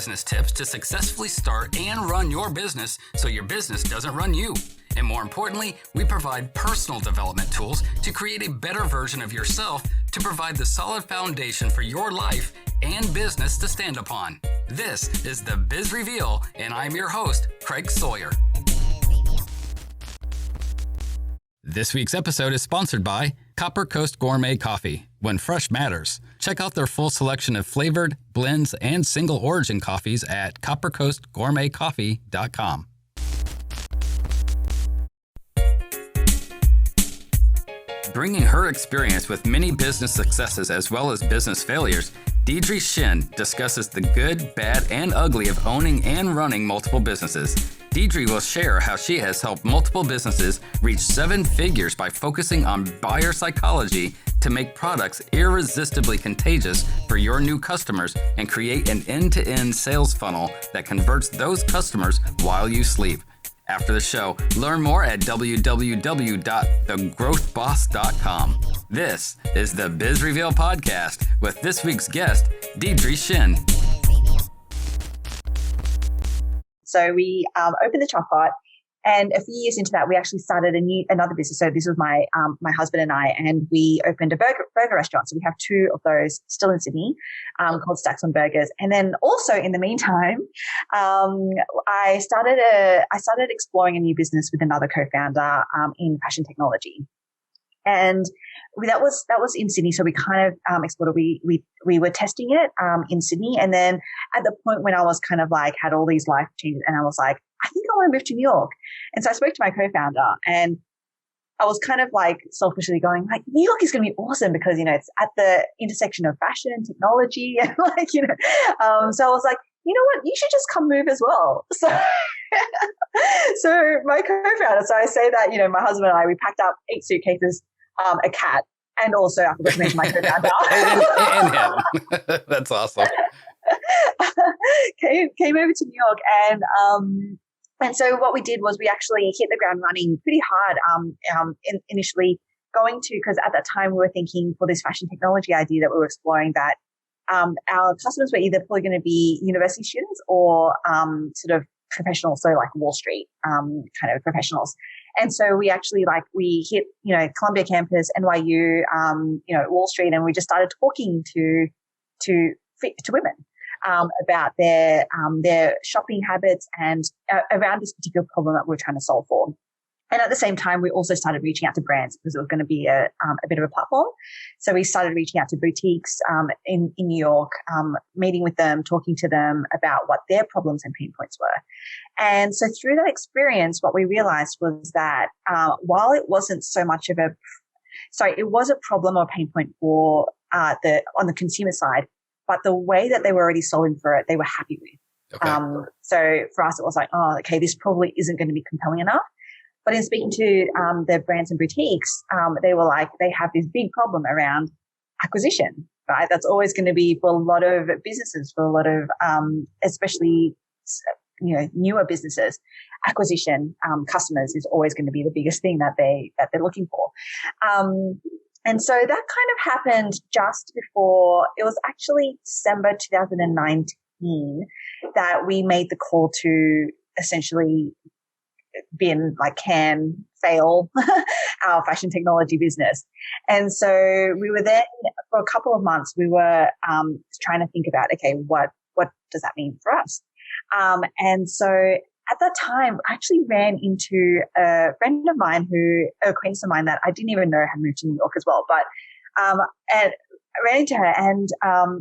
business tips to successfully start and run your business so your business doesn't run you. And more importantly, we provide personal development tools to create a better version of yourself to provide the solid foundation for your life and business to stand upon. This is the Biz Reveal, and I'm your host, Craig Sawyer. This week's episode is sponsored by Copper Coast Gourmet Coffee. When fresh matters, check out their full selection of flavored, blends, and single origin coffees at coppercoastgourmetcoffee.com. Bringing her experience with many business successes as well as business failures, Deirdre Tshien discusses the good, bad, and ugly of owning and running multiple businesses. Deirdre will share how she has helped multiple businesses reach 7 figures by focusing on buyer psychology to make products irresistibly contagious for your new customers and create an end-to-end sales funnel that converts those customers while you sleep. After the show, learn more at www.thegrowthboss.com. This is the Biz Reveal podcast with this week's guest, Deirdre Tshien. So we opened the Choc Pot, and a few years into that, we actually started another business. So this was my husband and I, and we opened a burger restaurant. So we have 2 of those still in Sydney, called Stacks on Burgers. And then also in the meantime, I started exploring a new business with another co-founder in fashion technology. And that was in Sydney. So we kind of explored it. We were testing it in Sydney. And then at the point when I was kind of like had all these life changes, and I was like, I think I want to move to New York. And so I spoke to my co-founder, and I was kind of like selfishly going like, New York is going to be awesome because, it's at the intersection of fashion, technology, and so I was like, you know what, you should just come move as well. So, so my co-founder, so I say that, my husband and I, we packed up 8 suitcases, a cat, and also I forgot to mention my co-founder. and him. That's awesome. Came over to New York, and so what we did was we actually hit the ground running pretty hard initially because at that time we were thinking for this fashion technology idea that we were exploring that our customers were either probably going to be university students or sort of professionals, so like Wall Street kind of professionals. And so we actually we hit, Columbia campus, NYU, Wall Street, and we just started talking to women about their shopping habits and around this particular problem that we're trying to solve for. And at the same time, we also started reaching out to brands because it was going to be a bit of a platform. So we started reaching out to boutiques in New York, meeting with them, talking to them about what their problems and pain points were. And so through that experience, what we realized was that while it wasn't so much of it was a problem or pain point for on the consumer side, but the way that they were already solving for it, they were happy with. Okay. So for us, it was like, oh, okay, this probably isn't going to be compelling enough. But in speaking to the brands and boutiques, they were like, they have this big problem around acquisition, right? That's always going to be for a lot of businesses, for a lot of, especially, newer businesses, acquisition, customers is always going to be the biggest thing that they're looking for. And so that kind of happened just before, it was actually December 2019 that we made the call to essentially fail our fashion technology business. And so we were then for a couple of months, we were trying to think about, okay, what does that mean for us? And so at that time, I actually ran into a friend of mine an acquaintance of mine that I didn't even know had moved to New York as well. But, and I ran into her, and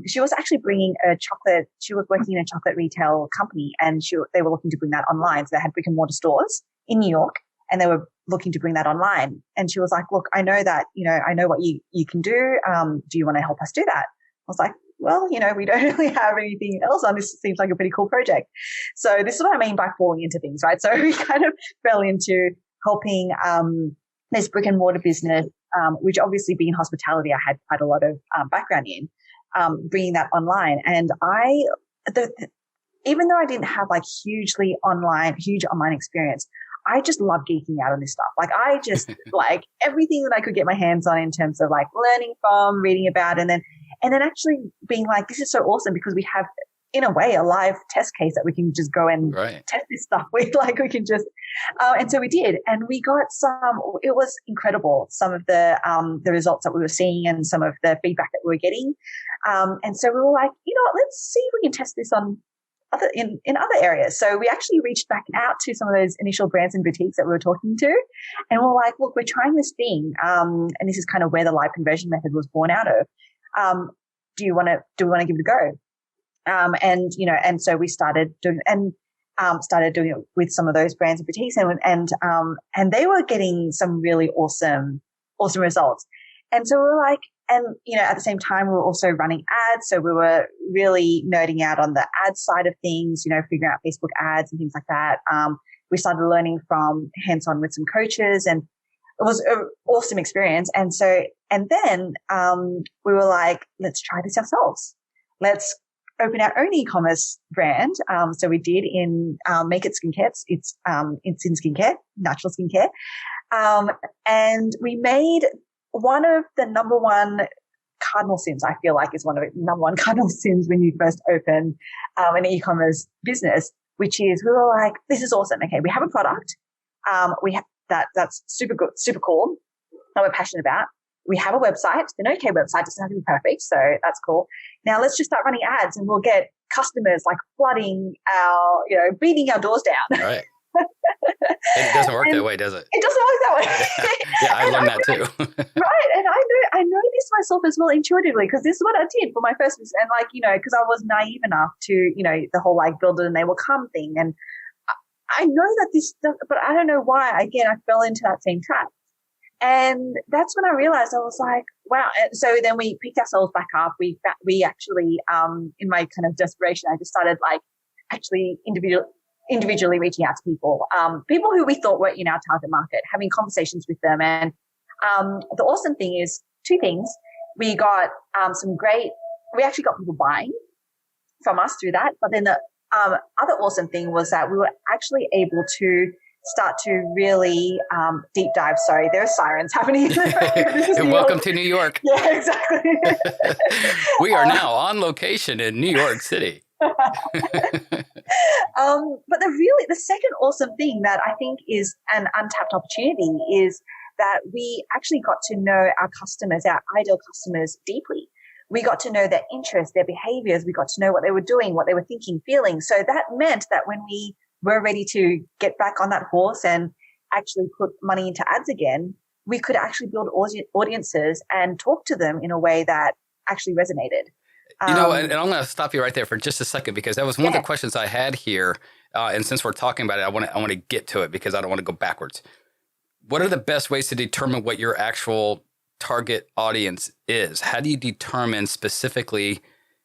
she was actually bringing she was working in a chocolate retail company, and they were looking to bring that online. So they had brick and mortar stores in New York, and they were looking to bring that online. And she was like, look, I know that, I know what you can do. Do you want to help us do that? I was like, well, we don't really have anything else on this. Seems like a pretty cool project. So this is what I mean by falling into things, right? So we kind of fell into helping this brick and mortar business, which obviously being hospitality, I had quite a lot of background in, bringing that online. And even though I didn't have huge online experience, I just love geeking out on this stuff. I just everything that I could get my hands on in terms of learning from, reading about, and then actually being this is so awesome because we have in a way, a live test case that we can just go and test this stuff with. Like we can just, and so we did, and we got it was incredible, some of the results that we were seeing and some of the feedback that we were getting. And so we were like, you know what, let's see if we can test this on in other areas. So we actually reached back out to some of those initial brands and boutiques that we were talking to, and we're like, look, we're trying this thing, and this is kind of where the live conversion method was born out of. Do we want to give it a go? And so we started doing it with some of those brands and boutiques, and they were getting some really awesome results. And so we were like, and, you know, at the same time, we were also running ads. So we were really nerding out on the ad side of things, you know, figuring out Facebook ads and things like that. We started learning from hands-on with some coaches, and it was an awesome experience. And then we were like, let's try this ourselves. Let's open our own e-commerce brand. So we did in Make It Skincare. It's in skincare, natural skincare. And we made one of the number one cardinal sins, I feel like, is one of the number one cardinal sins when you first open an e-commerce business, which is we were like, this is awesome. Okay, we have a product. We have that's super good, super cool, that we're passionate about. We have a website. An okay website doesn't have to be perfect, so that's cool. Now let's just start running ads, and we'll get customers like flooding beating our doors down. Right. It doesn't work that way, does it? It doesn't work that way. Yeah, I learned that too. Right, and I know this myself as well intuitively, because this is what I did for my first business, and because I was naive enough to the whole like build it and they will come thing, and I know that this does, but I don't know why. Again, I fell into that same trap. And that's when I realized, I was like, wow. And so then we picked ourselves back up. We actually, in my kind of desperation, I just started like actually individually reaching out to people who we thought were in our target market, having conversations with them. And the awesome thing is two things. We got we actually got people buying from us through that. But then the other awesome thing was that we were actually able to start to really deep dive. Sorry, there are sirens happening. Welcome to New York. Yeah, exactly. We are now on location in New York City. But the second awesome thing that I think is an untapped opportunity is that we actually got to know our customers, our ideal customers, deeply. We got to know their interests, their behaviors. We got to know what they were doing, what they were thinking, feeling. So that meant that when we were ready to get back on that horse and actually put money into ads again, we could actually build audiences and talk to them in a way that actually resonated. And I'm going to stop you right there for just a second, because that was one of the questions I had here. And since we're talking about it, I want to get to it because I don't want to go backwards. What are the best ways to determine what your actual target audience is? How do you determine specifically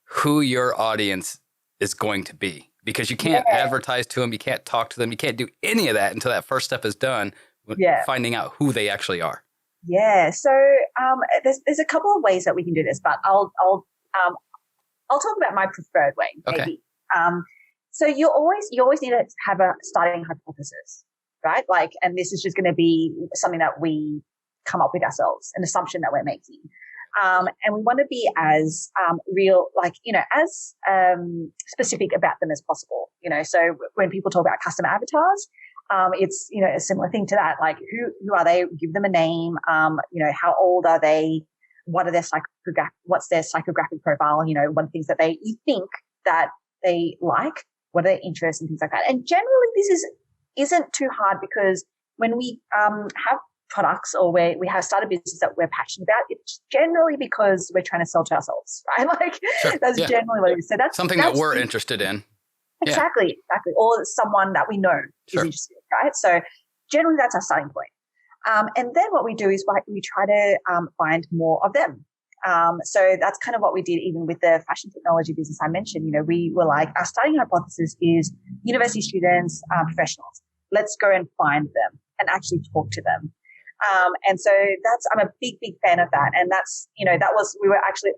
who your audience is going to be? Because you can't advertise to them, you can't talk to them, you can't do any of that until that first step is done, finding out who they actually are. Yeah. So there's a couple of ways that we can do this, but I'll talk about my preferred way, maybe. Okay. So you always need to have a starting hypothesis, right? Like, and this is just going to be something that we come up with ourselves, an assumption that we're making. And we want to be as real, as specific about them as possible. So when people talk about custom avatars, it's a similar thing to that. Like who are they? Give them a name. How old are they? What are what's their psychographic profile? What are things that you think that they like? What are their interests and things like that? And generally, this isn't too hard, because when we have products or we have started business that we're passionate about, it's generally because we're trying to sell to ourselves, right? That's generally what it is. So that's something that we're interested in. Exactly. Or someone that we know is interested in, right? So generally that's our starting point. And then what we do is we try to find more of them. So that's kind of what we did even with the fashion technology business I mentioned. We were like, our starting hypothesis is university students, professionals. Let's go and find them and actually talk to them. And so I'm a big, big fan of that. And that's, we were actually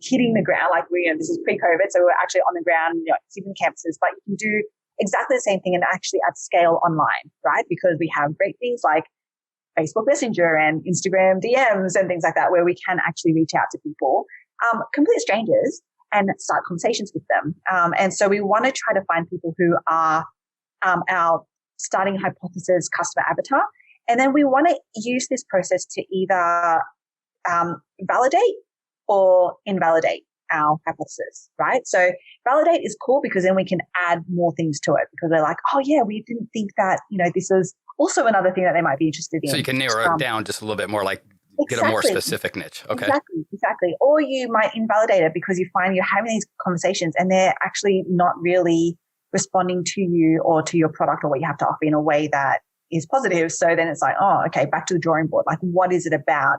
hitting the ground, this is pre-COVID. So we were actually on the ground, hitting campuses, but you can do exactly the same thing and actually at scale online, right? Because we have great things like Facebook Messenger and Instagram DMs and things like that, where we can actually reach out to people, complete strangers, and start conversations with them. And so we want to try to find people who are our starting hypothesis customer avatar. And then we want to use this process to either validate or invalidate our hypothesis, right? So validate is cool because then we can add more things to it because we're like, oh yeah, we didn't think that, this is also another thing that they might be interested in. So you can narrow it down just a little bit more, like get a more specific niche. Okay. Exactly. Or you might invalidate it because you find you're having these conversations and they're actually not really responding to you or to your product or what you have to offer in a way that is positive. So then it's like, oh, okay, back to the drawing board. Like, what is it about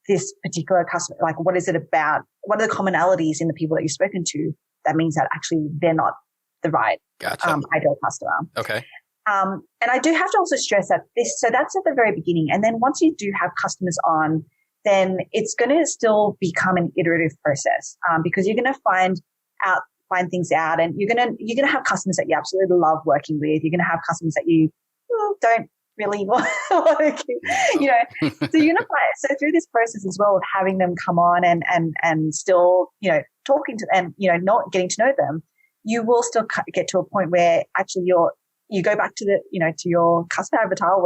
this particular customer? Like, what is it about? What are the commonalities in the people that you've spoken to that means that actually they're not the right ideal customer? Okay. And I do have to also stress that so that's at the very beginning. And then once you do have customers on, then it's going to still become an iterative process, because you're going to find things out, and you're going to have customers that you absolutely love working with. You're going to have customers that you don't really want to keep, so you're going to find, so through this process as well of having them come on and still, talking to them, not getting to know them, you will still get to a point where actually you go back to to your customer avatar,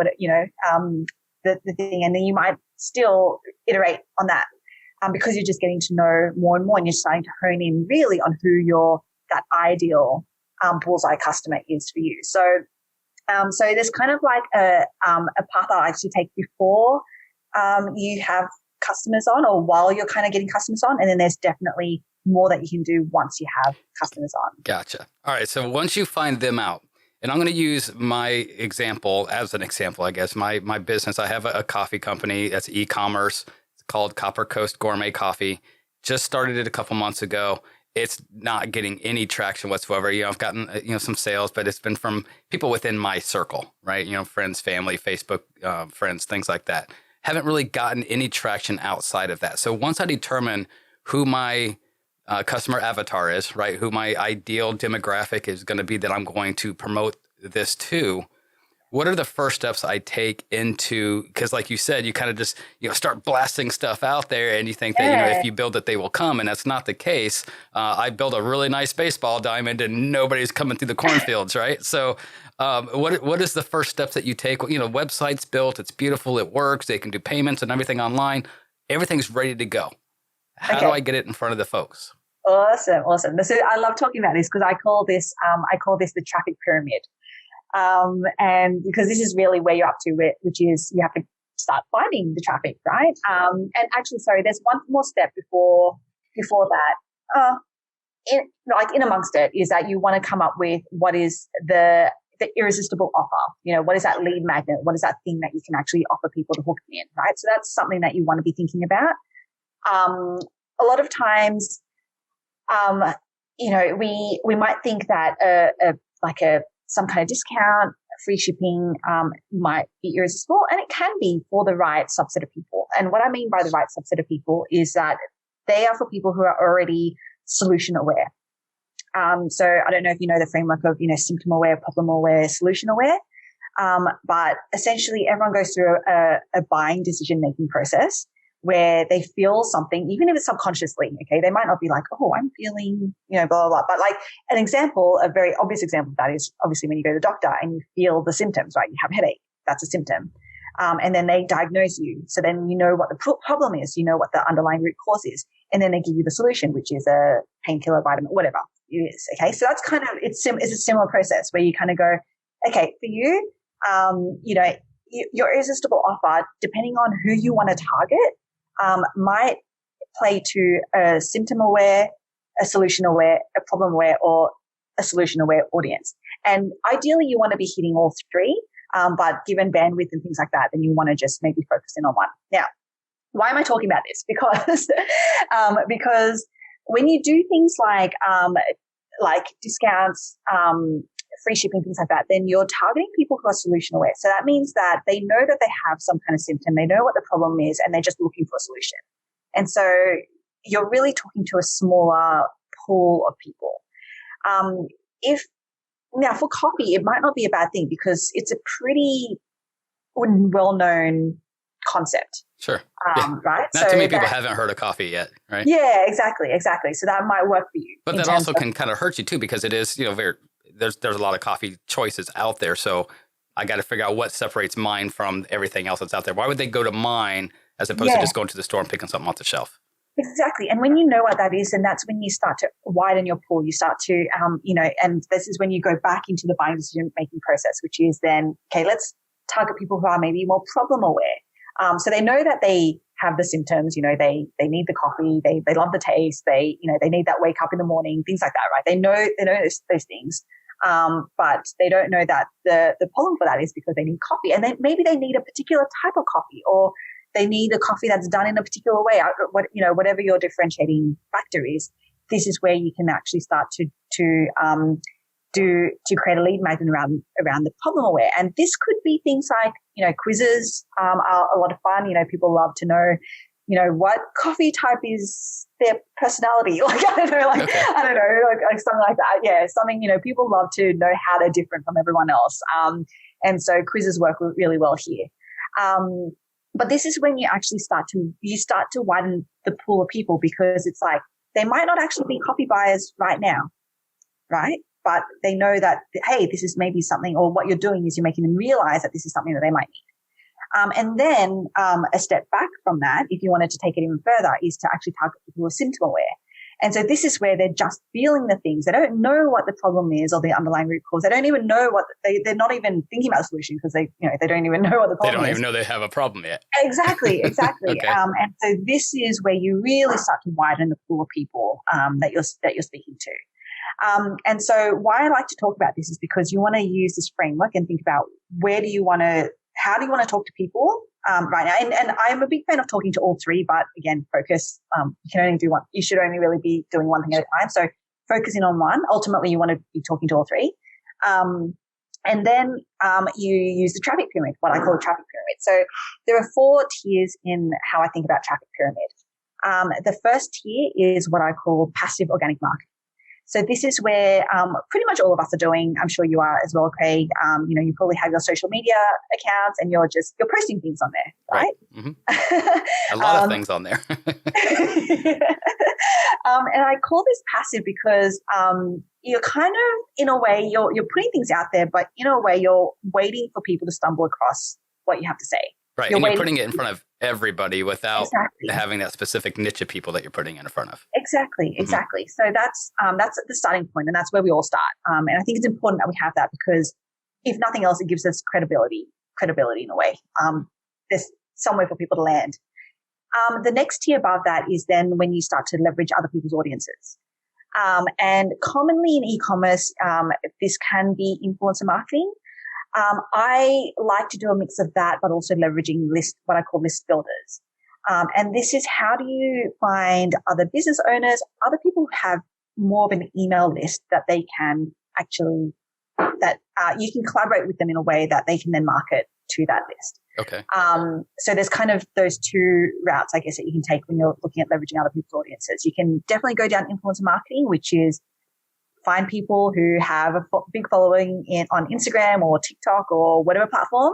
the thing, and then you might still iterate on that, because you're just getting to know more and more, and you're starting to hone in really on who that ideal bullseye customer is for you. So there's kind of like a path I like to take before you have customers on, or while you're kind of getting customers on, and then there's definitely more that you can do once you have customers on. Gotcha. All right. So once you find them out, and I'm going to use my example as an example, I guess, my business. I have a coffee company that's e-commerce. It's called Copper Coast Gourmet Coffee. Just started it a couple months ago. It's not getting any traction whatsoever. I've gotten, some sales, but it's been from people within my circle, right? Friends, family, Facebook, friends, things like that. Haven't really gotten any traction outside of that. So once I determine who my customer avatar is, right? Who my ideal demographic is going to be that I'm going to promote this to, what are the first steps I take into, because like you said, you kind of just, start blasting stuff out there and you think that, if you build it, they will come. And that's not the case. I built a really nice baseball diamond and nobody's coming through the cornfields, right? So what is the first steps that you take? Website's built, it's beautiful, it works, they can do payments and everything online. Everything's ready to go. How do I get it in front of the folks? Awesome. So I love talking about this because I call this the traffic pyramid. And because this is really where you're up to, which is you have to start finding the traffic, right? And actually, sorry, there's one more step before that. In amongst it is that you want to come up with what is the irresistible offer. What is that lead magnet? What is that thing that you can actually offer people to hook them in, right? So that's something that you want to be thinking about. A lot of times, we might think that some kind of discount, free shipping might be irresistible, and it can be for the right subset of people. And what I mean by the right subset of people is that they are for people who are already solution aware. So I don't know if you know the framework of, symptom aware, problem aware, solution aware. But essentially everyone goes through a buying decision making process where they feel something, even if it's subconsciously, okay, they might not be like, oh, I'm feeling, blah, blah, blah. But like a very obvious example of that is obviously when you go to the doctor and you feel the symptoms, right? You have a headache, that's a symptom. And then they diagnose you. So then you know what the problem is, you know what the underlying root cause is. And then they give you the solution, which is a painkiller, vitamin, whatever it is. Okay. So that's kind of, it's a similar process where you kind of go, okay, for you, your irresistible offer, depending on who you want to target, might play to a symptom aware, a solution aware, a problem aware, or a solution aware audience. And ideally you want to be hitting all three, but given bandwidth and things like that, then you want to just maybe focus in on one. Now, why am I talking about this? Because when you do things like discounts, free shipping, things like that, then you're targeting people who are solution aware. So that means that they know that they have some kind of symptom, they know what the problem is, and they're just looking for a solution. And so you're really talking to a smaller pool of people. Now for coffee, it might not be a bad thing because it's a pretty well-known concept. Sure. Right. Not too many people haven't heard of coffee yet, right? Yeah, exactly. So that might work for you. But that also can kind of hurt you too, because it is, there's a lot of coffee choices out there. So I got to figure out what separates mine from everything else that's out there. Why would they go to mine as opposed to just going to the store and picking something off the shelf? Exactly. And when you know what that is, then that's when you start to widen your pool. You start to, and this is when you go back into the buying decision-making process, which is then, okay, let's target people who are maybe more problem aware. So they know that they have the symptoms, they need the coffee, they love the taste, they need that wake up in the morning, things like that, right? They know those things. But they don't know that the problem for that is because they need coffee, and then maybe they need a particular type of coffee, or they need a coffee that's done in a particular way. Whatever your differentiating factor is, this is where you can actually start to create a lead magnet around the problem aware. And this could be things like, quizzes are a lot of fun. People love to know, what coffee type is their personality. Like, I don't know, like something like that. Yeah. Something, people love to know how they're different from everyone else. And so quizzes work really well here. But this is when you actually start to widen the pool of people, because it's like, they might not actually be coffee buyers right now, right? But they know that, hey, this is maybe something, or what you're doing is you're making them realize that this is something that they might need. And then a step back from that, if you wanted to take it even further, is to actually target people who are symptom aware. And so this is where they're just feeling the things. They don't know what the problem is or the underlying root cause. They don't even know they're not even thinking about the solution, because they don't even know what the problem is. They don't even know they have a problem yet. Exactly. Okay. And so this is where you really start to widen the pool of people that you're speaking to. And so why I like to talk about this is because you want to use this framework and think about how do you want to talk to people right now. And I'm a big fan of talking to all three, but again, focus. You can only do one. You should only really be doing one thing at a time. So focusing on one. Ultimately, you want to be talking to all three. And then you use the traffic pyramid, what I call a traffic pyramid. So there are 4 tiers in how I think about traffic pyramid. The first tier is what I call passive organic marketing. So this is where pretty much all of us are doing. I'm sure you are as well, Craig. You probably have your social media accounts and you're posting things on there, right? Mm-hmm. A lot of things on there. And I call this passive because you're kind of, in a way, you're putting things out there, but in a way, you're waiting for people to stumble across what you have to say. Right, and you're putting it in front of everybody without having that specific niche of people that you're putting in front of. Exactly. So that's the starting point, and that's where we all start. And I think it's important that we have that, because if nothing else, it gives us credibility in a way. There's somewhere for people to land. The next tier above that is then when you start to leverage other people's audiences. And commonly in e-commerce, this can be influencer marketing. I like to do a mix of that, but also leveraging what I call list builders. And this is, how do you find other business owners, other people who have more of an email list that they can actually, you can collaborate with them in a way that they can then market to that list. Okay. So there's kind of those 2 routes, I guess, that you can take when you're looking at leveraging other people's audiences. You can definitely go down influencer marketing, which is find people who have a big following on Instagram or TikTok or whatever platform,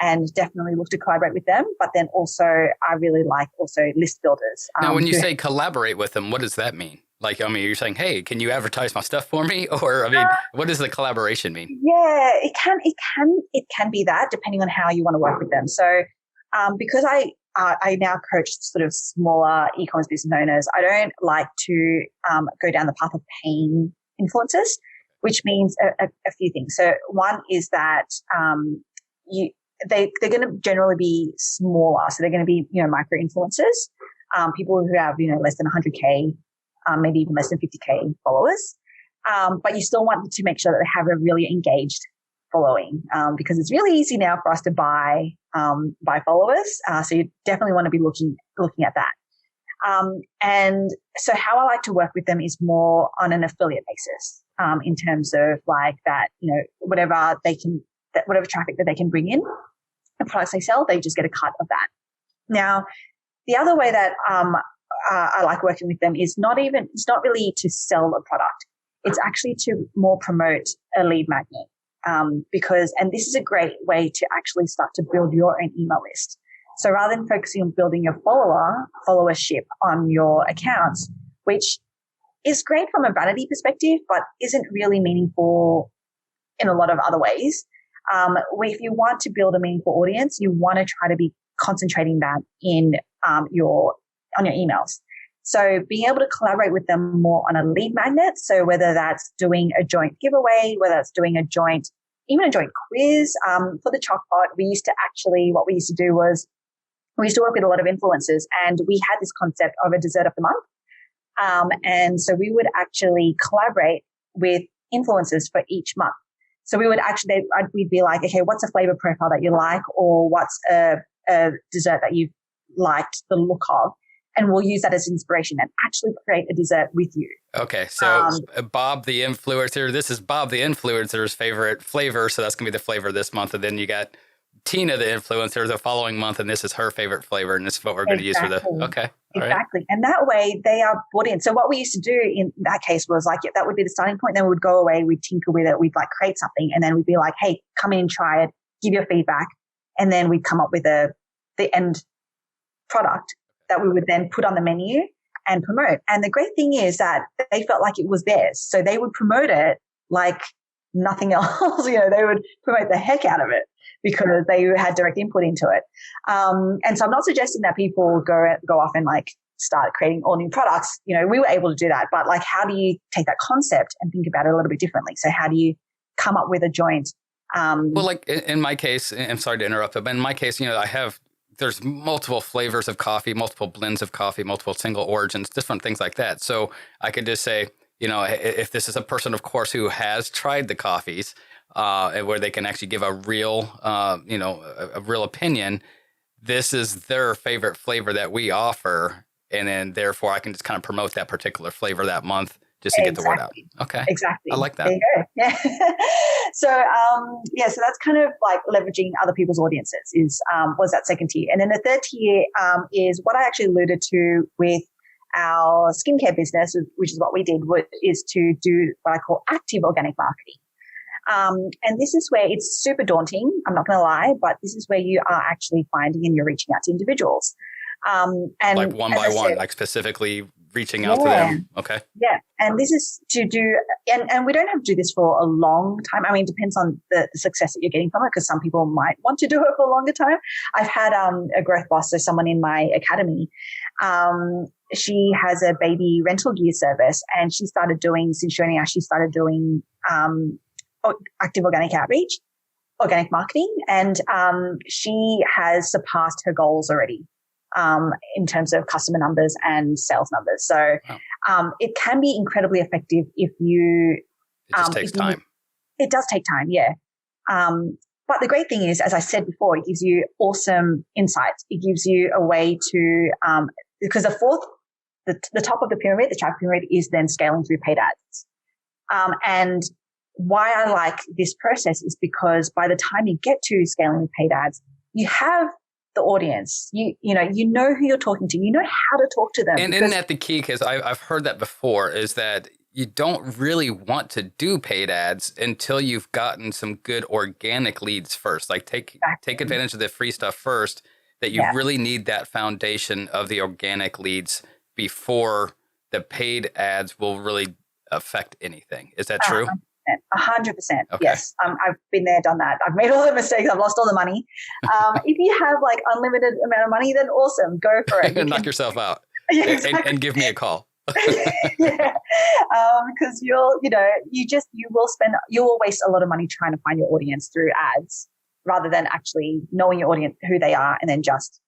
and definitely look to collaborate with them. But then also, I really like also list builders. Now, when you say collaborate with them, what does that mean? Like, you're saying, hey, can you advertise my stuff for me? Or, what does the collaboration mean? Yeah, it can be that, depending on how you want to work with them. So, because I now coach sort of smaller e-commerce business owners, I don't like to go down the path of paying influencers, which means a few things. So one is that they're going to generally be smaller. So they're going to be, micro influencers, people who have, less than 100K, maybe even less than 50K followers. But you still want to make sure that they have a really engaged following, because it's really easy now for us to buy followers. So you definitely want to be looking at that. And so how I like to work with them is more on an affiliate basis, in terms of like that, whatever traffic that they can bring in, the products they sell, they just get a cut of that. Now, the other way that I like working with them is it's not really to sell a product. It's actually to more promote a lead magnet. And this is a great way to actually start to build your own email list. So rather than focusing on building your followership on your accounts, which is great from a vanity perspective, but isn't really meaningful in a lot of other ways. If you want to build a meaningful audience, you want to try to be concentrating that in on your emails. So being able to collaborate with them more on a lead magnet. So whether that's doing a joint giveaway, whether it's doing even a joint quiz, for the Chalkpot, what we used to do was we used to work with a lot of influencers, and we had this concept of a dessert of the month. And so we would actually collaborate with influencers for each month. So we would we'd be like, okay, what's a flavor profile that you like, or what's a dessert that you've liked the look of? And we'll use that as inspiration and actually create a dessert with you. Okay, so Bob the influencer, this is Bob the influencer's favorite flavor, so that's going to be the flavor this month. And then you got Tina the influencer the following month, and this is her favorite flavor, and this is what we're going to use for the... Okay. Exactly. Right. And that way they are bought in. So what we used to do in that case was like, that would be the starting point. Then we would go away, we'd tinker with it, we'd like create something, and then we'd be like, hey, come in, try it, give your feedback. And then we'd come up with the end product that we would then put on the menu and promote. And the great thing is that they felt like it was theirs. So they would promote it like nothing else. They would promote the heck out of it because they had direct input into it. And so I'm not suggesting that people go off and like start creating all new products. We were able to do that, but like, how do you take that concept and think about it a little bit differently? So how do you come up with a joint? Well, like in my case, I'm sorry to interrupt, but in my case, there's multiple flavors of coffee, multiple blends of coffee, multiple single origins, different things like that. So I could just say, if this is a person, of course, who has tried the coffees, where they can actually give a real, a real opinion, this is their favorite flavor that we offer. And then therefore I can just kind of promote that particular flavor that month just to get the word out. Okay. Exactly. I like that. There you go. Yeah. So that's kind of like leveraging other people's audiences was that second tier. And then the third tier is what I actually alluded to with our skincare business, which is what we did, is to do what I call active organic marketing. And this is where it's super daunting. I'm not going to lie, but this is where you are actually finding and you're reaching out to individuals. And like one by one, like specifically reaching out to them. Okay. Yeah. And this is to do, and we don't have to do this for a long time. I mean, it depends on the success that you're getting from it, because some people might want to do it for a longer time. I've had a growth boss, so someone in my academy, she has a baby rental gear service, and she started doing active organic outreach, organic marketing, and she has surpassed her goals already. In terms of customer numbers and sales numbers. So it can be incredibly effective if you... It just takes time. It does take time, yeah. But the great thing is, as I said before, it gives you awesome insights. It gives you a way to... because the top of the pyramid, the chapter pyramid, is then scaling through paid ads. And why I like this process is because by the time you get to scaling with paid ads, you have the audience, you know who you're talking to, you know how to talk to them. And isn't that the key? Because I've heard that before, is that you don't really want to do paid ads until you've gotten some good organic leads first. Like take advantage of the free stuff first, that you really need that foundation of the organic leads before the paid ads will really affect anything. Is that true? 100%. Okay. Yes. I've been there, done that. I've made all the mistakes. I've lost all the money. If you have like unlimited amount of money, then awesome. Go for it. Knock yourself out. Yeah, exactly. and give me a call. Yeah. Because you will waste a lot of money trying to find your audience through ads rather than actually knowing your audience, who they are, and then just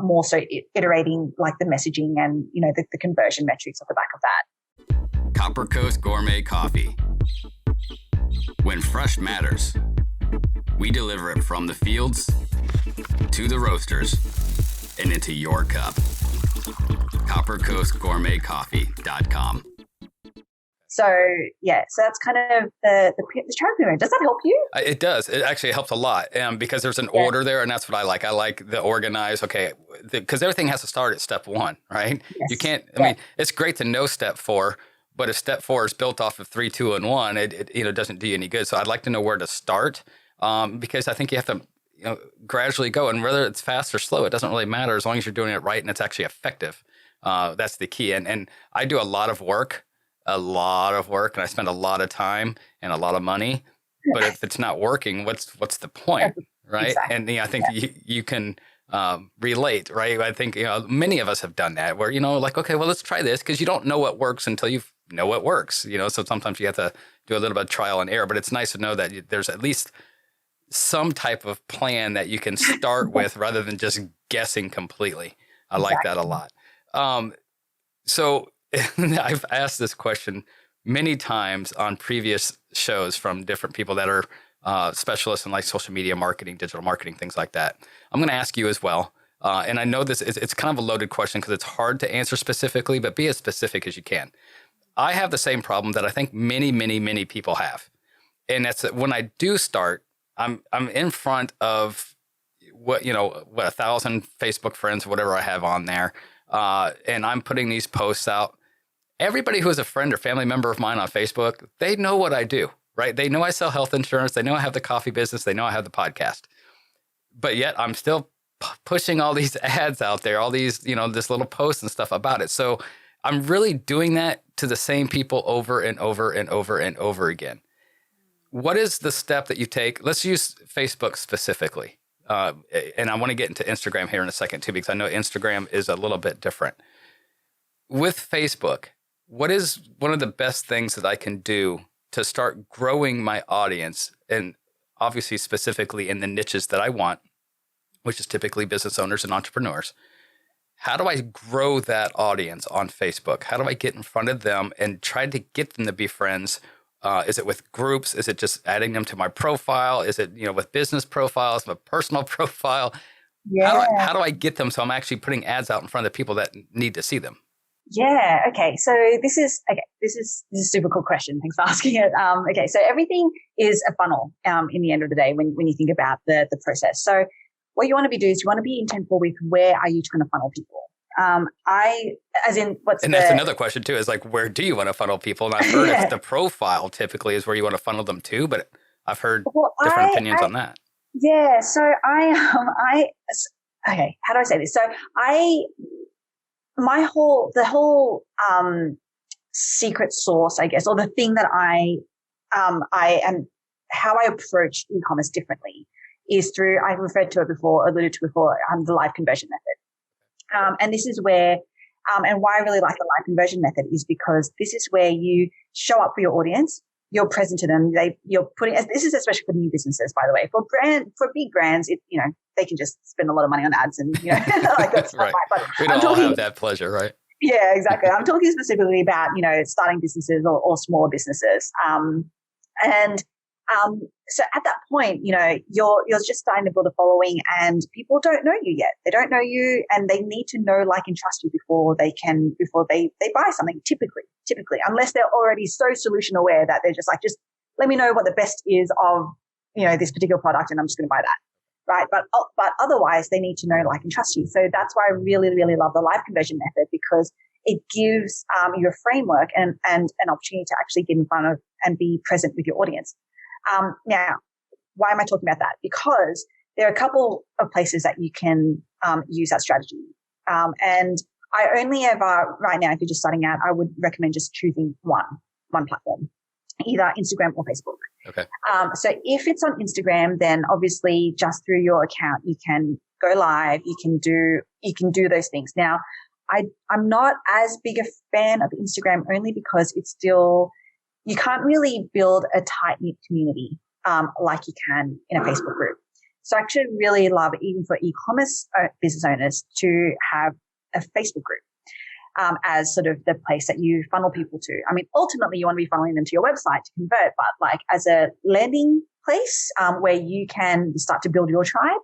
more so iterating like the messaging and, the conversion metrics off the back of that. Copper Coast Gourmet Coffee. When fresh matters, we deliver it from the fields to the roasters and into your cup. CopperCoastGourmetCoffee.com. So that's kind of the chart pyramid. Does that help you? It does. It actually helps a lot because there's an order there, and that's what I like. I like the organized, because everything has to start at step one, right? Yes. You can't, I mean, it's great to know step 4, but if step 4 is built off of 3, 2, and 1, it doesn't do you any good. So I'd like to know where to start because I think you have to, gradually go. And whether it's fast or slow, it doesn't really matter as long as you're doing it right and it's actually effective. That's the key. And I do a lot of work, and I spend a lot of time and a lot of money. But if it's not working, what's the point, right? Exactly. And I think you can relate, right? I think many of us have done that where like, okay, well, let's try this, because you don't know what works until you know what works. So sometimes you have to do a little bit of trial and error. But it's nice to know that there's at least some type of plan that you can start with rather than just guessing completely. I like that a lot. So I've asked this question many times on previous shows from different people that are specialists in like social media marketing, digital marketing, things like that. I'm going to ask you as well. And I know it's kind of a loaded question because it's hard to answer specifically, but be as specific as you can. I have the same problem that I think many, many, many people have. And that's that when I do start, I'm in front of 1,000 Facebook friends, whatever I have on there. And I'm putting these posts out. Everybody who is a friend or family member of mine on Facebook, they know what I do, right? They know I sell health insurance. They know I have the coffee business. They know I have the podcast. But yet I'm still pushing all these ads out there, all these, this little posts and stuff about it. So I'm really doing that to the same people over and over and over and over again. What is the step that you take? Let's use Facebook specifically. And I want to get into Instagram here in a second too, because I know Instagram is a little bit different. With Facebook, what is one of the best things that I can do to start growing my audience, and obviously specifically in the niches that I want, which is typically business owners and entrepreneurs? How do I grow that audience on Facebook? How do I get in front of them and try to get them to be friends? Is it with groups? Is it just adding them to my profile? Is it, with business profiles, my personal profile? Yeah. How do I get them so I'm actually putting ads out in front of the people that need to see them? Yeah. Okay. So this is a super cool question. Thanks for asking it. Okay. So everything is a funnel in the end of the day when you think about the process. So what you want to be doing is you want to be intentful with where are you trying to funnel people. That's another question too, is like, where do you want to funnel people? And I've heard it's the profile typically is where you want to funnel them to, but I've heard different opinions on that. Yeah. So okay, how do I say this? So the whole secret sauce, I guess, or the thing that I am, how I approach e-commerce differently is through, I alluded to it before, the live conversion method. And this is where, and why I really like the live conversion method is because this is where you show up for your audience, you're present to them. This is especially for new businesses, by the way. For big brands, they can just spend a lot of money on ads and, like that's right. But we don't all have that pleasure, right? Yeah, exactly. I'm talking specifically about, starting businesses or smaller businesses. So at that point, you're just starting to build a following and people don't know you yet. They don't know you and they need to know, like, and trust you before they buy something typically, unless they're already so solution aware that they're just like, just let me know what the best is of, this particular product and I'm just going to buy that. Right. But otherwise they need to know, like, and trust you. So that's why I really, really love the live conversion method, because it gives you a framework and an opportunity to actually get in front of and be present with your audience. Now, why am I talking about that? Because there are a couple of places that you can use that strategy. And I only ever, right now, if you're just starting out, I would recommend just choosing one platform, either Instagram or Facebook. Okay. So if it's on Instagram, then obviously just through your account, you can go live, you can do those things. Now, I'm not as big a fan of Instagram only because it's still, you can't really build a tight-knit community like you can in a Facebook group. So I actually really love, even for e-commerce business owners, to have a Facebook group as sort of the place that you funnel people to. I mean, ultimately, you want to be funneling them to your website to convert, but like as a landing place where you can start to build your tribe,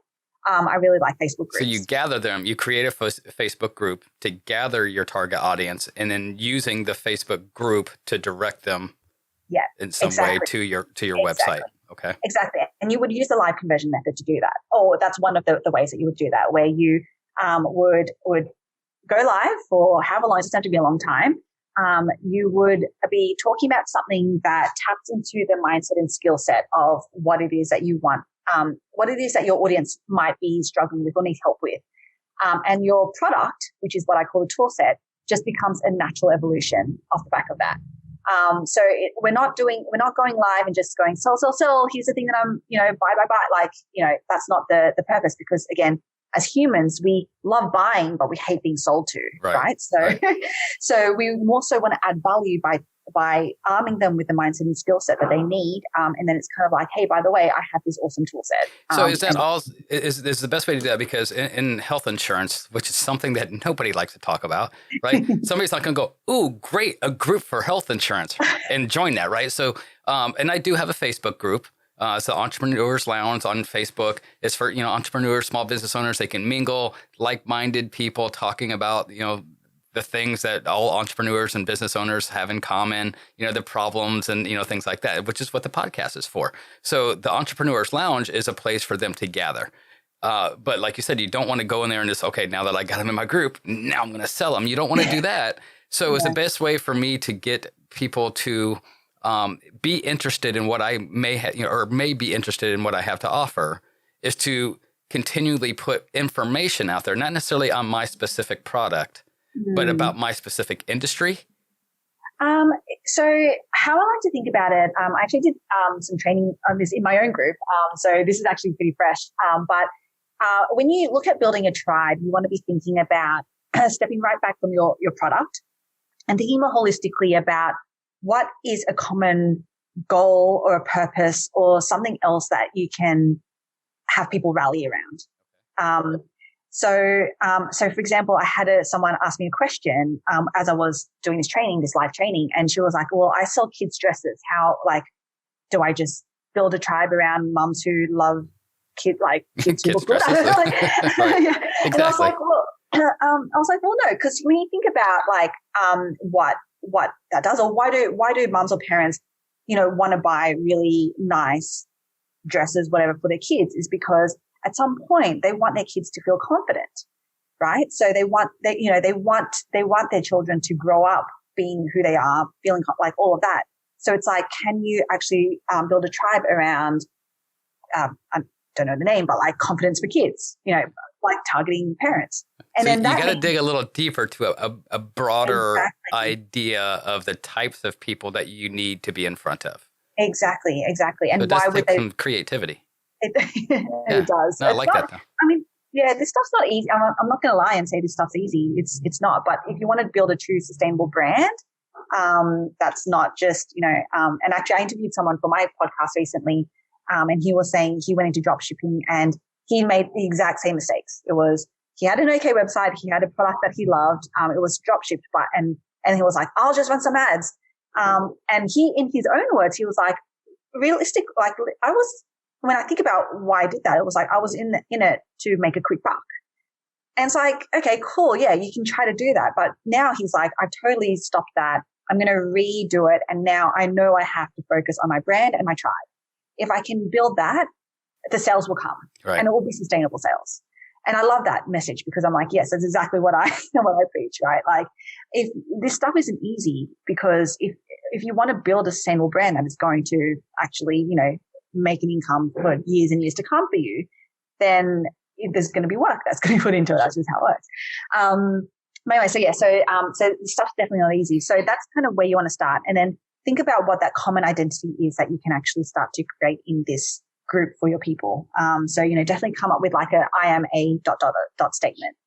I really like Facebook groups. So you gather them, you create a Facebook group to gather your target audience, and then using the Facebook group to direct them in some way to your website. Okay. Exactly. And you would use the live conversion method to do that. Or that's one of the ways that you would do that, where you would go live for however long, it doesn't have to be a long time. You would be talking about something that taps into the mindset and skill set of what it is that you want what it is that your audience might be struggling with or needs help with. And your product, which is what I call a tool set, just becomes a natural evolution off the back of that. So we're not going live and just going sell. Here's the thing that I'm, buy. Like, that's not the purpose, because again, as humans, we love buying, but we hate being sold to, right? So, so we more so want to add value by arming them with the mindset and skill set that they need. And then it's kind of like, hey, by the way, I have this awesome tool set. So is that is the best way to do that? Because in health insurance, which is something that nobody likes to talk about, right? Somebody's not going to go, ooh, great, a group for health insurance and join that, right? So, and I do have a Facebook group. It's the Entrepreneurs Lounge on Facebook. It's for, entrepreneurs, small business owners. They can mingle, like-minded people talking about, the things that all entrepreneurs and business owners have in common, the problems and, things like that, which is what the podcast is for. So the Entrepreneurs Lounge is a place for them to gather. But like you said, you don't want to go in there and just, okay, now that I got them in my group, now I'm going to sell them. You don't want to do that. So it's the best way for me to get people to be interested in what I may be interested in what I have to offer, is to continually put information out there, not necessarily on my specific product, but about my specific industry. So how I like to think about it, I actually did some training on this in my own group. So this is actually pretty fresh. But when you look at building a tribe, you want to be thinking about stepping right back from your product and thinking more holistically about what is a common goal or a purpose or something else that you can have people rally around. So for example, I had someone ask me a question as I was doing this live training, and she was like, well, I sell kids' dresses. How, do I just build a tribe around mums who love kids who look good? Right. Yeah. Exactly. And I was like, well, no, because when you think about what that does, or why do mums or parents, want to buy really nice dresses, whatever, for their kids, is because at some point they want their kids to feel confident, right? So they want their children to grow up being who they are, feeling like all of that. So it's like, can you actually build a tribe around, I don't know the name, but like confidence for kids, like targeting parents. And so then you got to dig a little deeper to a broader idea of the types of people that you need to be in front of. Exactly. And so why would they? Some creativity. It does. No, I like that though. I mean, yeah, this stuff's not easy. I'm not going to lie and say this stuff's easy. It's not. But if you want to build a true sustainable brand, that's not just, and actually I interviewed someone for my podcast recently, and he was saying he went into drop shipping and he made the exact same mistakes. It was, he had an okay website. He had a product that he loved. It was drop shipped, and he was like, I'll just run some ads. And he, in his own words, he was like, realistic. Like when I think about why I did that, it was like, I was in it to make a quick buck. And it's like, okay, cool. Yeah, you can try to do that. But now he's like, I've totally stopped that. I'm going to redo it. And now I know I have to focus on my brand and my tribe. If I can build that, the sales will come, right, and it will be sustainable sales. And I love that message because I'm like, yes, that's exactly what I preach, right? Like, if this stuff isn't easy, because if you want to build a sustainable brand that is going to actually, make an income for years and years to come for you, then there's going to be work that's going to be put into it. That's just how it works. Anyway, so the stuff's definitely not easy. So that's kind of where you want to start, and then think about what that common identity is that you can actually start to create in this group for your people. So definitely come up with like I am a ... statement.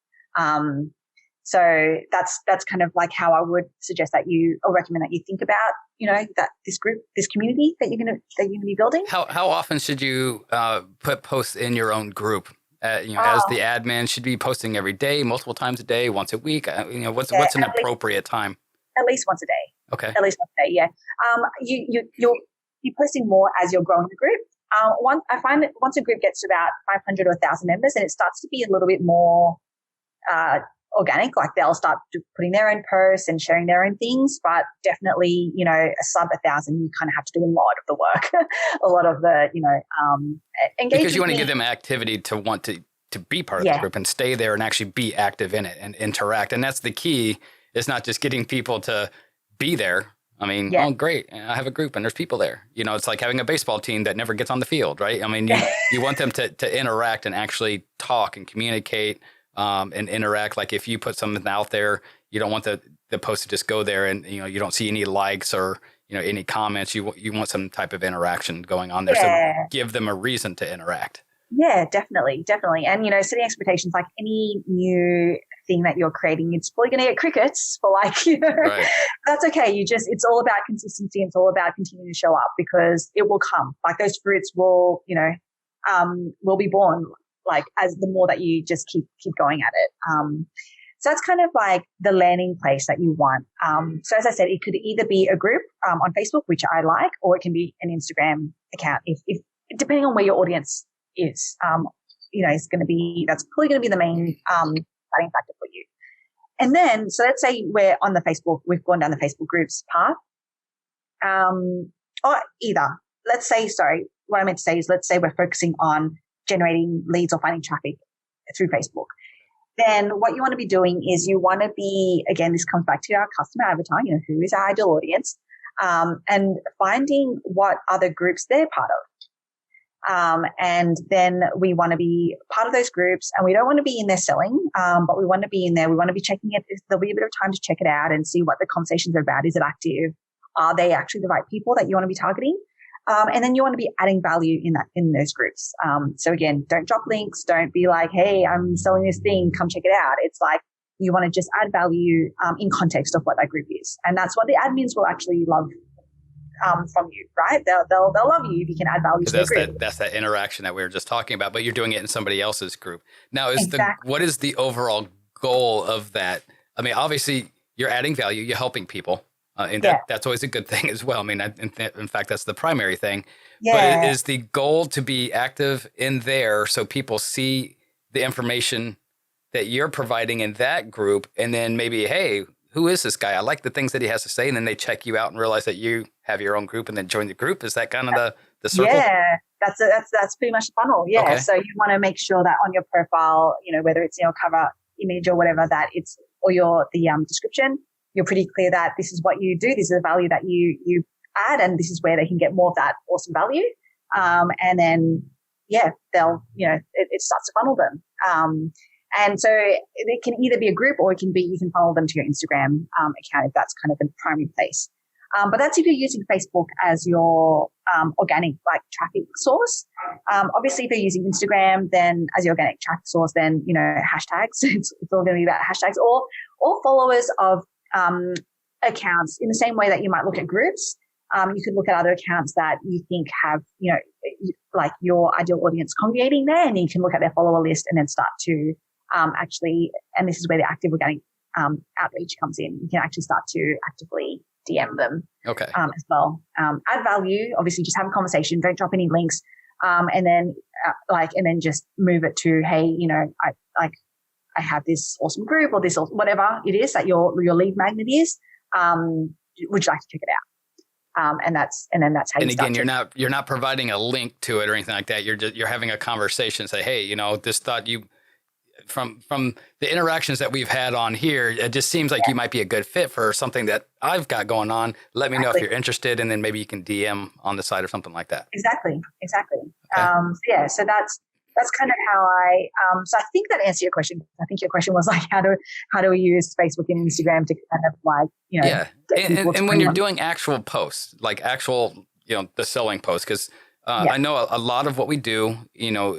So that's kind of like how I would suggest that or recommend that you think about, that this group, this community that you're going to be building. How often should you put posts in your own group? As the admin, should be posting every day, multiple times a day, once a week. What's an appropriate time? At least once a day. Okay. At least once a day. Yeah. You're posting more as you're growing the group. I find that once a group gets to about 500 or 1,000 members, and it starts to be a little bit more organic, like they'll start putting their own posts and sharing their own things. But definitely, a sub 1,000, you kind of have to do a lot of the work, a lot of the, engagement. Because you want to give them activity to want to be part of the group and stay there and actually be active in it and interact. And that's the key. It's not just getting people to be there. I mean, oh, great. I have a group and there's people there. It's like having a baseball team that never gets on the field, right? I mean, you want them to interact and actually talk and communicate and interact. Like if you put something out there, you don't want the post to just go there and, you don't see any likes or, any comments. You want some type of interaction going on there. So give them a reason to interact. Yeah, definitely. And, setting expectations, like any new thing that you're creating, it's probably going to get crickets for right. That's okay. It's all about consistency. It's all about continuing to show up because it will come. Like those fruits will be born like as the more that you just keep going at it. So that's kind of like the landing place that you want. So as I said, it could either be a group on Facebook, which I like, or it can be an Instagram account if depending on where your audience is, it's going to be, that's probably going to be the main starting factor for you. And then, so let's say we're on the Facebook, we've gone down the Facebook groups path. Or either, what I meant to say is let's say we're focusing on generating leads or finding traffic through Facebook. Then what you want to be doing is you want to be, again, this comes back to our customer avatar, who is our ideal audience, and finding what other groups they're part of. And then we want to be part of those groups and we don't want to be in there selling, but we want to be in there. We want to be checking it. There'll be a bit of time to check it out and see what the conversations are about. Is it active? Are they actually the right people that you want to be targeting? And then you want to be adding value in those groups. So again, don't drop links. Don't be like, hey, I'm selling this thing. Come check it out. It's like you want to just add value, in context of what that group is. And that's what the admins will actually love from you, right? They'll love you if you can add value to the group. That's that interaction that we were just talking about, but you're doing it in somebody else's group. Now, what is the overall goal of that? I mean, obviously you're adding value, you're helping people, and that's always a good thing as well. I mean, in fact, that's the primary thing. Yeah. But is the goal to be active in there so people see the information that you're providing in that group, and then maybe, hey, who is this guy? I like the things that he has to say. And then they check you out and realize that you have your own group and then join the group. Is that kind of the circle? Yeah, that's pretty much the funnel. Yeah. Okay. So you want to make sure that on your profile, whether it's your cover image or whatever, that it's, or the description, you're pretty clear that this is what you do. This is the value that you add, and this is where they can get more of that awesome value. And then, they'll, it starts to funnel them. And so it can either be a group or you can funnel them to your Instagram account if that's kind of the primary place. But that's if you're using Facebook as your organic traffic source. Obviously, if you're using Instagram then as your organic traffic source, then hashtags. It's all going to be about hashtags or followers of accounts. In the same way that you might look at groups, you could look at other accounts that you think have like your ideal audience congregating there, and you can look at their follower list and then start to actually, and this is where the active organic outreach comes in. You can actually start to actively DM them as well. Add value, obviously just have a conversation, don't drop any links, and then just move it to, hey, I have this awesome group or this, or whatever it is that your lead magnet is. Would you like to check it out? And that's how you start. And again, you're not providing a link to it or anything like that. You're having a conversation, say, hey, this thought you, from the interactions that we've had on here, it just seems like you might be a good fit for something that I've got going on. Let me know if you're interested, and then maybe you can DM on the side or something like that. Exactly. Okay. So that's kind of how so I think that answered your question. I think your question was like, how do we use Facebook and Instagram to kind of and when you're doing actual posts, like actual, the selling posts, because I know a lot of what we do,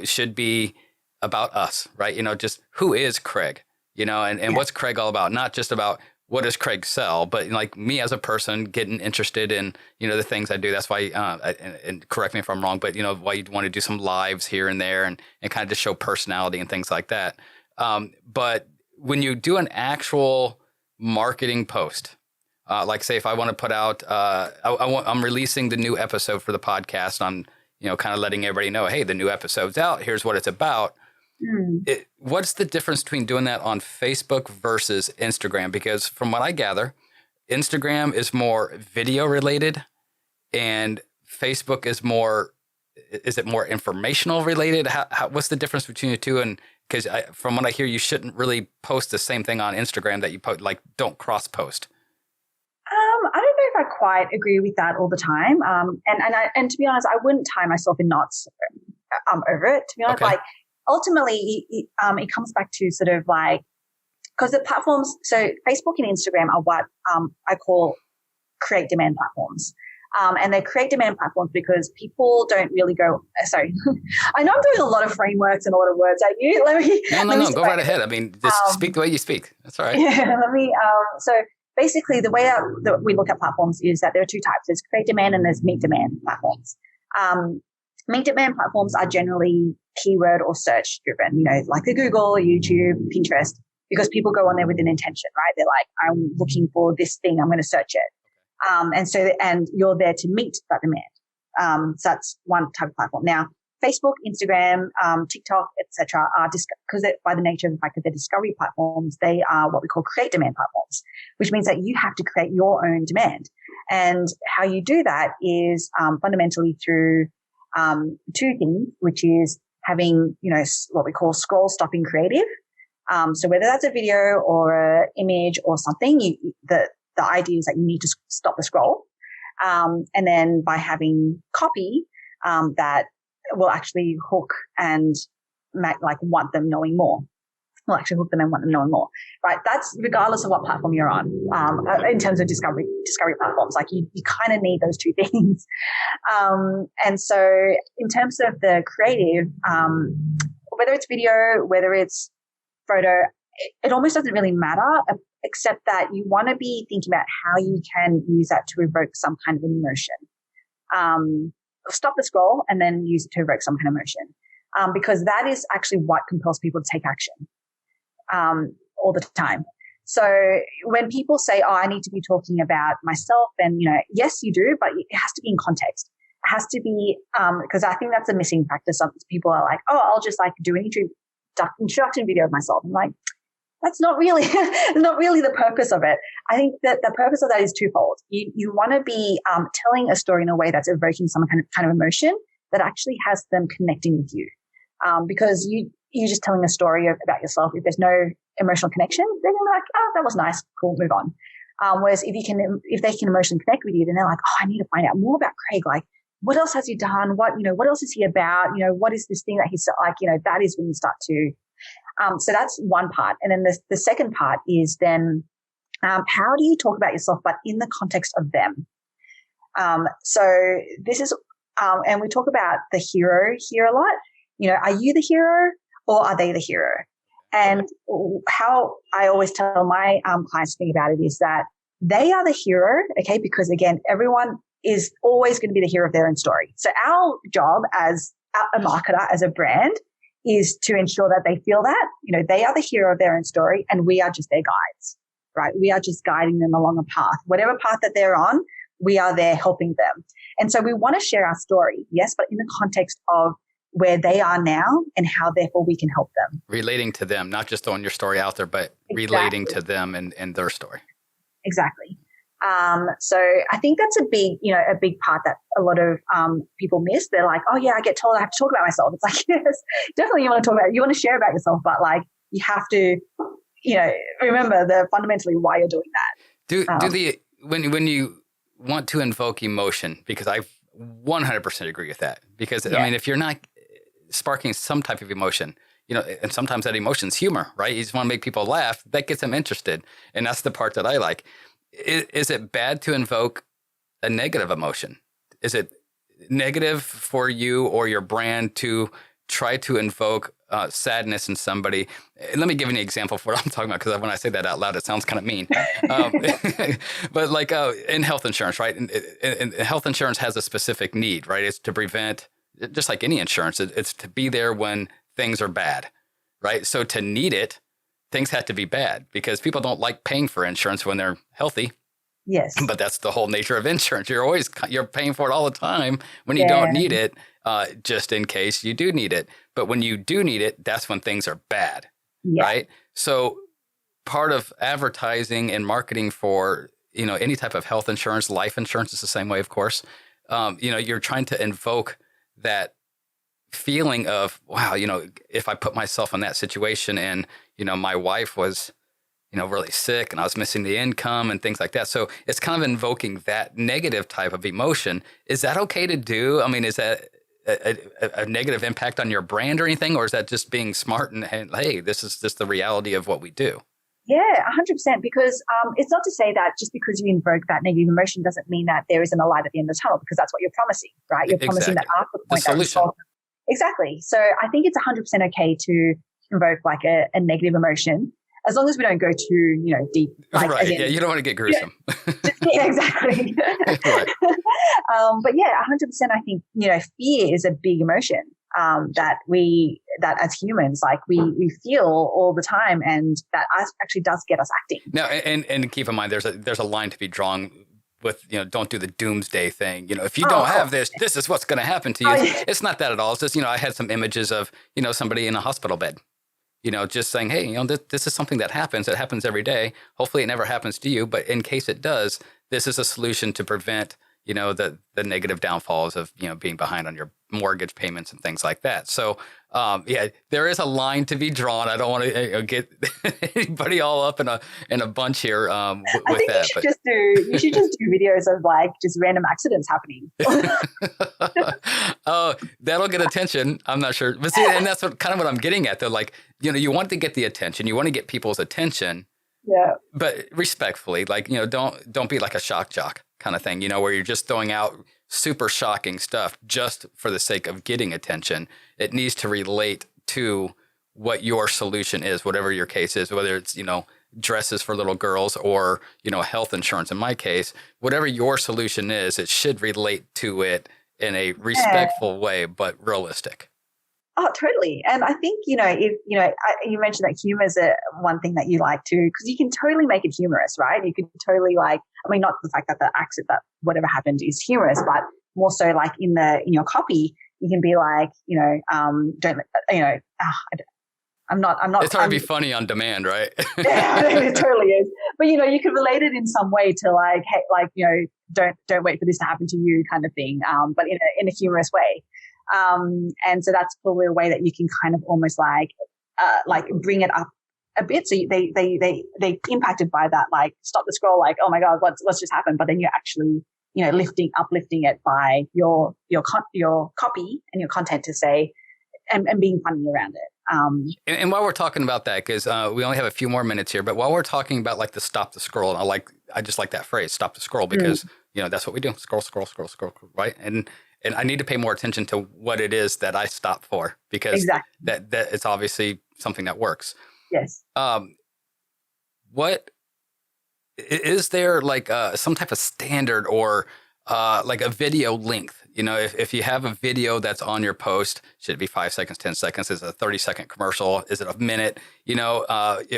should be about us, right? Just who is Craig, and what's Craig all about? Not just about what does Craig sell, but like me as a person getting interested in, the things I do. That's why, and correct me if I'm wrong, but why you'd want to do some lives here and there and kind of just show personality and things like that. But when you do an actual marketing post, like say if I want to put out, I'm releasing the new episode for the podcast. I'm, kind of letting everybody know, hey, the new episode's out. Here's what it's about. What's the difference between doing that on Facebook versus Instagram? Because from what I gather, Instagram is more video related and Facebook is more informational related? What's the difference between the two? And because from what I hear, you shouldn't really post the same thing on Instagram that you post, like don't cross post. I don't know if I quite agree with that all the time. And to be honest, I wouldn't tie myself in knots over it. To be honest, Okay. like ultimately, it comes back to sort of like, because the platforms, so Facebook and Instagram are what I call create demand platforms. And they create demand platforms because people don't really go, sorry, I know I'm doing a lot of frameworks and a lot of words at you. No, go right ahead. I mean, just speak the way you speak. That's all right. Yeah, so basically the way that we look at platforms is that there are two types. There's create demand and there's meet demand platforms. Meet demand platforms are generally keyword or search driven, like the Google, YouTube, Pinterest, because people go on there with an intention, right? They're like, I'm looking for this thing, I'm going to search it. And you're there to meet that demand. So that's one type of platform. Now, Facebook, Instagram, TikTok, etc., are because by the nature of the fact that they're discovery platforms, they are what we call create demand platforms, which means that you have to create your own demand. And how you do that is fundamentally through two things, which is having what we call scroll stopping creative. So whether that's a video or an image or something, the idea is that you need to stop the scroll. And then by having copy that will actually hook and want them knowing more. Will actually hook them and want them knowing more, right? That's regardless of what platform you're on. In terms of discovery platforms, like you kind of need those two things. And so in terms of the creative, whether it's video, whether it's photo, it almost doesn't really matter, except that you want to be thinking about how you can use that to evoke some kind of emotion. Stop the scroll and then use it to evoke some kind of emotion, because that is actually what compels people to take action all the time. So when people say, I need to be talking about myself, and, yes, you do, but it has to be in context. It has to be, because I think that's a missing practice. Some people are like, I'll just do an introduction video of myself. I'm like, that's not really the purpose of it. I think that the purpose of that is twofold. You want to be telling a story in a way that's evoking some kind of emotion that actually has them connecting with you. Because you're just telling a story about yourself. If there's no emotional connection, they're going to be like, oh, that was nice, cool, move on. Whereas if they can emotionally connect with you, then they're like, I need to find out more about Craig. Like, what else has he done? What else is he about? What is this thing that he's like? That is when you start to. So that's one part. And then the second part is then how do you talk about yourself, but in the context of them? So this is, and we talk about the hero here a lot. Are you the hero or are they the hero? And how I always tell my clients to think about it is that they are the hero, okay? Because again, everyone is always going to be the hero of their own story. So our job as a marketer, as a brand, is to ensure that they feel that, they are the hero of their own story and we are just their guides, right? We are just guiding them along a path. Whatever path that they're on, we are there helping them. And so we want to share our story, yes, but in the context of where they are now and how therefore we can help them. Relating to them, not just throwing your story out there, but relating to them and their story. Exactly. So I think that's a big part that a lot of people miss. They're like, oh yeah, I get told I have to talk about myself. It's like, yes, definitely you want to share about yourself, but like you have to, remember fundamentally why you're doing that. When you want to invoke emotion, because I 100% agree with that, because I mean, if you're not sparking some type of emotion, and sometimes that emotion's humor, right? You just want to make people laugh. That gets them interested. And that's the part that I like. Is it bad to invoke a negative emotion? Is it negative for you or your brand to try to invoke sadness in somebody? Let me give you an example of what I'm talking about, because when I say that out loud, it sounds kind of mean. But like in health insurance, right? And health insurance has a specific need, right? It's to prevent, just like any insurance, it's to be there when things are bad, right? So to need it, things have to be bad, because people don't like paying for insurance when they're healthy. Yes. But that's the whole nature of insurance. You're paying for it all the time when you don't need it, just in case you do need it. But when you do need it, that's when things are bad, right? So part of advertising and marketing for, any type of health insurance, life insurance is the same way, of course. You're trying to invoke that feeling of, wow, if I put myself in that situation and, my wife was, really sick and I was missing the income and things like that. So it's kind of invoking that negative type of emotion. Is that okay to do? I mean, is that a negative impact on your brand or anything? Or is that just being smart and hey, this is just the reality of what we do? Yeah, 100%. Because it's not to say that just because you invoke that negative emotion doesn't mean that there isn't a light at the end of the tunnel, because that's what you're promising, right? You're promising that after the point the solution. Exactly. So I think it's 100% okay to invoke like a negative emotion, as long as we don't go too, deep. Like, right. Yeah, you don't want to get gruesome. Yeah, exactly. Right. But yeah, 100%. I think fear is a big emotion that as humans, like we feel all the time, and that actually does get us acting. Now, and keep in mind, there's a line to be drawn with, don't do the doomsday thing. If you don't have this is what's going to happen to you. It's not that at all. It's just, I had some images of, somebody in a hospital bed, just saying, hey, this is something that happens. It happens every day. Hopefully it never happens to you. But in case it does, this is a solution to prevent, the negative downfalls of, being behind on your mortgage payments and things like that. So, there is a line to be drawn. I don't want to get anybody all up in a bunch here with I think that. You should just do videos of like just random accidents happening. Oh, that'll get attention. I'm not sure, but see, and that's kind of what I'm getting at. Though, like, you want to get the attention. You want to get people's attention. Yeah. But respectfully, like, don't be like a shock jock kind of thing, where you're just throwing out super shocking stuff just for the sake of getting attention. It needs to relate to what your solution is, whatever your case is, whether it's, dresses for little girls or, health insurance. In my case, whatever your solution is, it should relate to it in a respectful way, but realistic. Oh, totally. And I think, if, you mentioned that humor is one thing that you like too, because you can totally make it humorous, right? You could totally not the fact that the accident, that whatever happened is humorous, but more so like in your copy, you can be like, I'm not. It's hard to be funny on demand, right? Yeah, it totally is. But, you could relate it in some way to like, hey, don't wait for this to happen to you kind of thing. But in a humorous way. And so that's probably a way that you can kind of almost like bring it up a bit. So they impacted by that, like stop the scroll, like, oh my God, what's just happened? But then you're actually, uplifting it by your copy and your content to say, and being funny around it. And while we're talking about that, because we only have a few more minutes here, but while we're talking about like the stop the scroll, I just like that phrase, stop the scroll, because that's what we do. Scroll, right? And I need to pay more attention to what it is that I stop for, because that it's obviously something that works. Yes. What is there like some type of standard or like a video length? If you have a video that's on your post, should it be 5 seconds, 10 seconds? Is it a 30-second commercial? Is it a minute?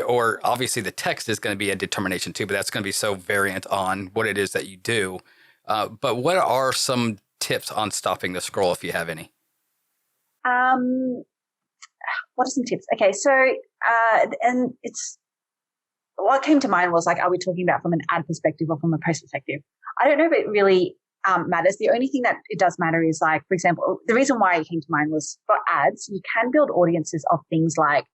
Or obviously the text is going to be a determination too, but that's going to be so variant on what it is that you do. But what are some tips on stopping the scroll, if you have any? What are some tips? Okay, so and it's what came to mind was like, are we talking about from an ad perspective or from a post perspective? I don't know if it really matters. The only thing that it does matter is, like, for example, the reason why it came to mind was for ads, you can build audiences of things like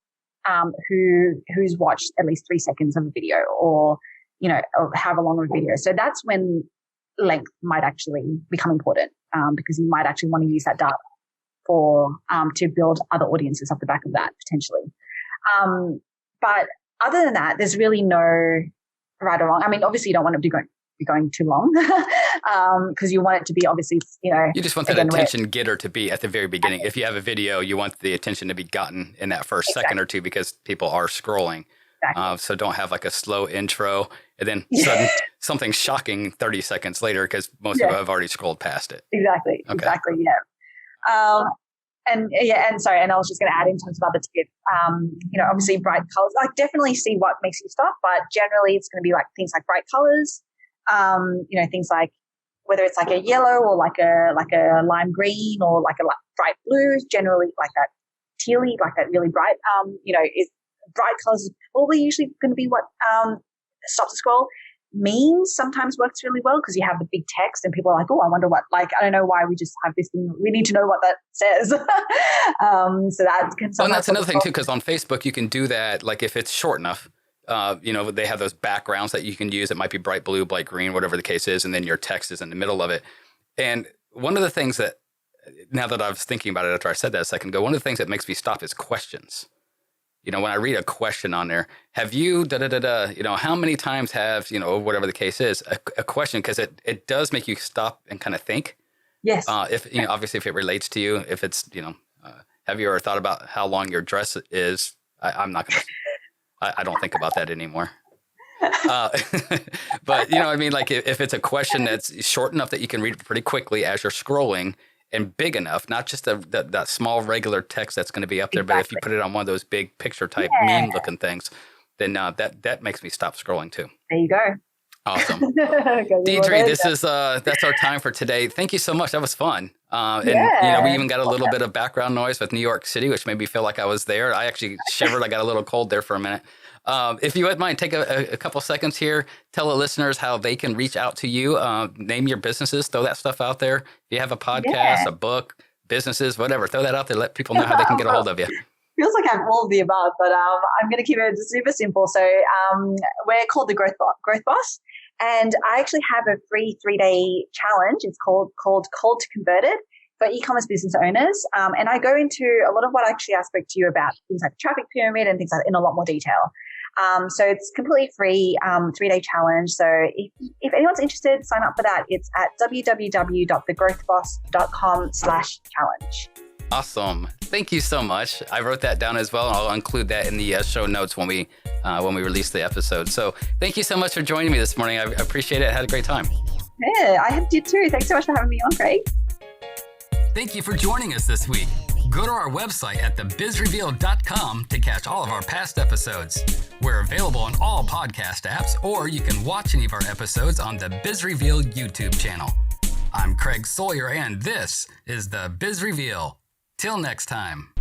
who's watched at least 3 seconds of a video, or or however long of a video. So that's when length might actually become important, because you might actually want to use that data for to build other audiences off the back of that potentially. But other than that, there's really no right or wrong. I mean, obviously you don't want it to be going too long, because you want it to be obviously, you just want that attention getter to be at the very beginning. If you have a video, you want the attention to be gotten in that first second or two, because people are scrolling. Exactly. So don't have like a slow intro and then something shocking 30 seconds later, because most people have already scrolled past it. Exactly. Okay. Exactly. Yeah. And I was just going to add in terms of other tips, obviously bright colors, like definitely see what makes you stop, but generally it's going to be like things like bright colors, things like whether it's like a yellow or like a lime green or like a bright blue, generally like that tealy, like that really bright, bright colors is probably usually going to be what stop the scroll. Memes sometimes works really well, because you have the big text and people are like, oh, I wonder what, like, I don't know why we just have this thing. We need to know what that says. So that can. And that's another thing too, because on Facebook you can do that. Like if it's short enough, they have those backgrounds that you can use. It might be bright blue, bright green, whatever the case is. And then your text is in the middle of it. And one of the things that, now that I was thinking about it after I said that a second ago, one of the things that makes me stop is questions. When I read a question on there, have you, how many times have, whatever the case is, a question, because it does make you stop and kind of think. Yes. If, obviously if it relates to you, if it's, have you ever thought about how long your dress is? I'm not going to, I don't think about that anymore. But like if it's a question that's short enough that you can read it pretty quickly as you're scrolling, and big enough, not just that small regular text that's going to be up there, but if you put it on one of those big picture type meme looking things, then that makes me stop scrolling too. There you go. Awesome. Deirdre, that's our time for today. Thank you so much. That was fun. And we even got a little bit of background noise with New York City, which made me feel like I was there. I actually shivered. I got a little cold there for a minute. If you wouldn't mind, take a couple seconds here, tell the listeners how they can reach out to you, name your businesses, throw that stuff out there. If you have a podcast, a book, businesses, whatever, throw that out there. Let people know how they can get a hold of you. Feels like I'm all of the above, but I'm going to keep it super simple. So we're called the Growth Boss, and I actually have a free 3-day challenge. It's called Called to Converted for e-commerce business owners. And I go into a lot of what actually I spoke to you about, things like the traffic pyramid and things like that in a lot more detail. So it's completely free, 3-day challenge. So if anyone's interested, sign up for that. It's at www.thegrowthboss.com/challenge. Awesome. Thank you so much. I wrote that down as well. And I'll include that in the show notes when we release the episode. So thank you so much for joining me this morning. I appreciate it. I had a great time. Yeah, I did too. Thanks so much for having me on, Craig. Thank you for joining us this week. Go to our website at thebizreveal.com to catch all of our past episodes. We're available on all podcast apps, or you can watch any of our episodes on the Biz Reveal YouTube channel. I'm Craig Sawyer, and this is the Biz Reveal. Till next time.